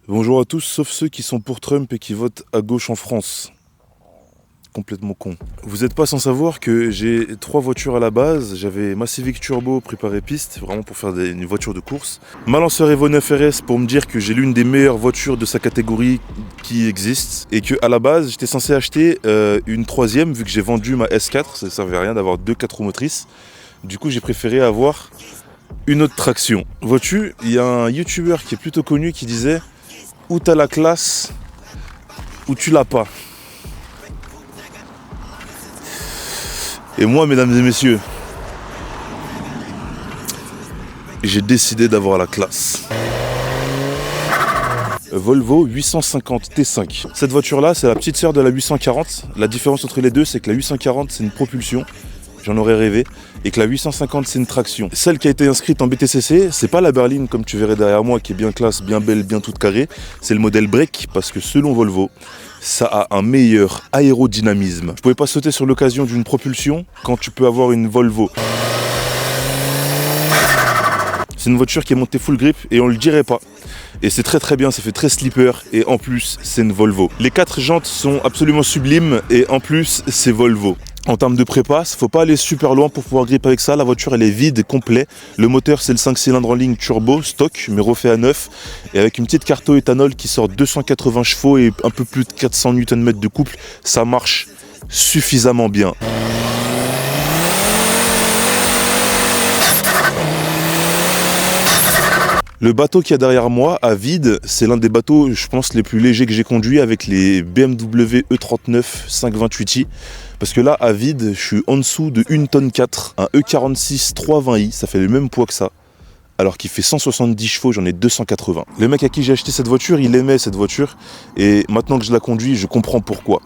Bonjour à tous, sauf ceux qui sont pour Trump et qui votent à gauche en France. Complètement con. Vous n'êtes pas sans savoir que j'ai 3 voitures à la base. J'avais ma Civic Turbo préparée piste, vraiment pour faire une voiture de course. Ma Lancer Evo 9 RS pour me dire que j'ai l'une des meilleures voitures de sa catégorie qui existe. Et que à la base, j'étais censé acheter une troisième, vu que j'ai vendu ma S4. Ça ne servait à rien d'avoir 2 4 roues motrices. Du coup, j'ai préféré avoir une autre traction. Vois-tu, il y a un YouTuber qui est plutôt connu qui disait « Ou t'as la classe, ou tu l'as pas ». Et moi, mesdames et messieurs, j'ai décidé d'avoir la classe. Volvo 850 T5. Cette voiture-là, c'est la petite sœur de la 840. La différence entre les deux, c'est que la 840, c'est une propulsion. J'en aurais rêvé. Et que la 850, c'est une traction. Celle qui a été inscrite en BTCC, c'est pas la berline comme tu verrais derrière moi, qui est bien classe, bien belle, bien toute carrée. C'est le modèle break, parce que selon Volvo, ça a un meilleur aérodynamisme. Je pouvais pas sauter sur l'occasion d'une propulsion quand tu peux avoir une Volvo. C'est une voiture qui est montée full grip et on le dirait pas. Et c'est très bien, ça fait très slipper et en plus c'est une Volvo. Les 4 jantes sont absolument sublimes et en plus c'est Volvo. En termes de prépasse, faut pas aller super loin pour pouvoir gripper avec ça. La voiture elle est vide, complet. Le moteur c'est le 5 cylindres en ligne turbo, stock, mais refait à neuf. Et avec une petite carto éthanol qui sort 280 chevaux et un peu plus de 400 Nm de couple, ça marche suffisamment bien. Le bateau qu'il y a derrière moi, à vide, c'est l'un des bateaux, je pense, les plus légers que j'ai conduit avec les BMW E39 528i. Parce que là, à vide, je suis en dessous de 1 tonne 4, un E46 320i, ça fait le même poids que ça. Alors qu'il fait 170 chevaux, j'en ai 280. Le mec à qui j'ai acheté cette voiture, il aimait cette voiture. Et maintenant que je la conduis, je comprends pourquoi.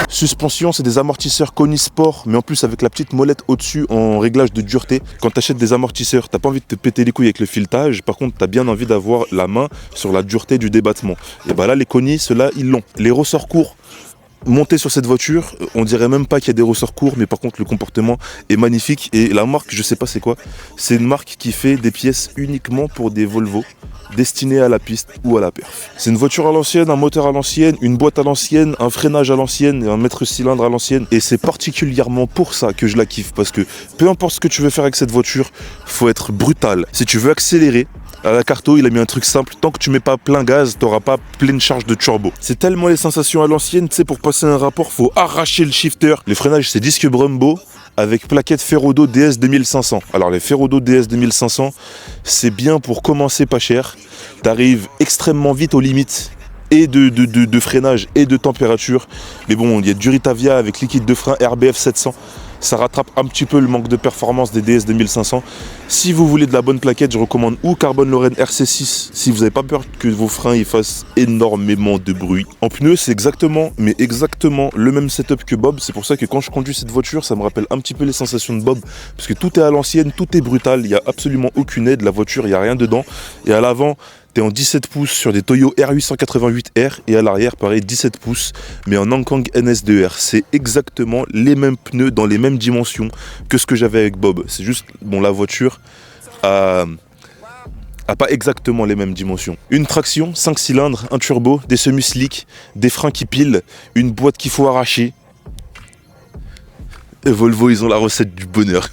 Suspension, c'est des amortisseurs Koni Sport, mais en plus avec la petite molette au-dessus en réglage de dureté. Quand tu achètes des amortisseurs, t'as pas envie de te péter les couilles avec le filetage, par contre t'as bien envie d'avoir la main sur la dureté du débattement. Et bah là les Koni, ceux-là ils l'ont. Les ressorts courts montés sur cette voiture, on dirait même pas qu'il y a des ressorts courts, mais par contre le comportement est magnifique. Et la marque, je sais pas c'est quoi, c'est une marque qui fait des pièces uniquement pour des Volvo, destinées à la piste ou à la perf. C'est une voiture à l'ancienne, un moteur à l'ancienne, une boîte à l'ancienne, un freinage à l'ancienne et un mètre cylindre à l'ancienne. Et c'est particulièrement pour ça que je la kiffe, parce que peu importe ce que tu veux faire avec cette voiture, faut être brutal. Si tu veux accélérer, à la carto, il a mis un truc simple. Tant que tu mets pas plein gaz, t'auras pas pleine charge de turbo. C'est tellement les sensations à l'ancienne, tu sais, pour passer un rapport, faut arracher le shifter. Les freinages, c'est disque Brembo avec plaquette Ferrodo DS 2500. Alors les Ferrodo DS 2500, c'est bien pour commencer pas cher. T'arrives extrêmement vite aux limites et de freinage et de température. Mais bon, il y a du Ritavia avec liquide de frein RBF 700. Ça rattrape un petit peu le manque de performance des DS 2500. Si vous voulez de la bonne plaquette, je recommande ou Carbone Lorraine RC6 si vous n'avez pas peur que vos freins ils fassent énormément de bruit. En pneus, c'est exactement le même setup que Bob. C'est pour ça que quand je conduis cette voiture, ça me rappelle un petit peu les sensations de Bob. Parce que tout est à l'ancienne, tout est brutal, il n'y a absolument aucune aide. La voiture, il n'y a rien dedans. Et à l'avant, t'es en 17 pouces sur des Toyo R888R et à l'arrière, pareil, 17 pouces, mais en Hankang NS2R. C'est exactement les mêmes pneus dans les mêmes dimensions que ce que j'avais avec Bob. C'est juste, bon, la voiture a pas exactement les mêmes dimensions. Une traction, 5 cylindres, un turbo, des semi-slick, des freins qui pilent, une boîte qu'il faut arracher. Et Volvo, ils ont la recette du bonheur.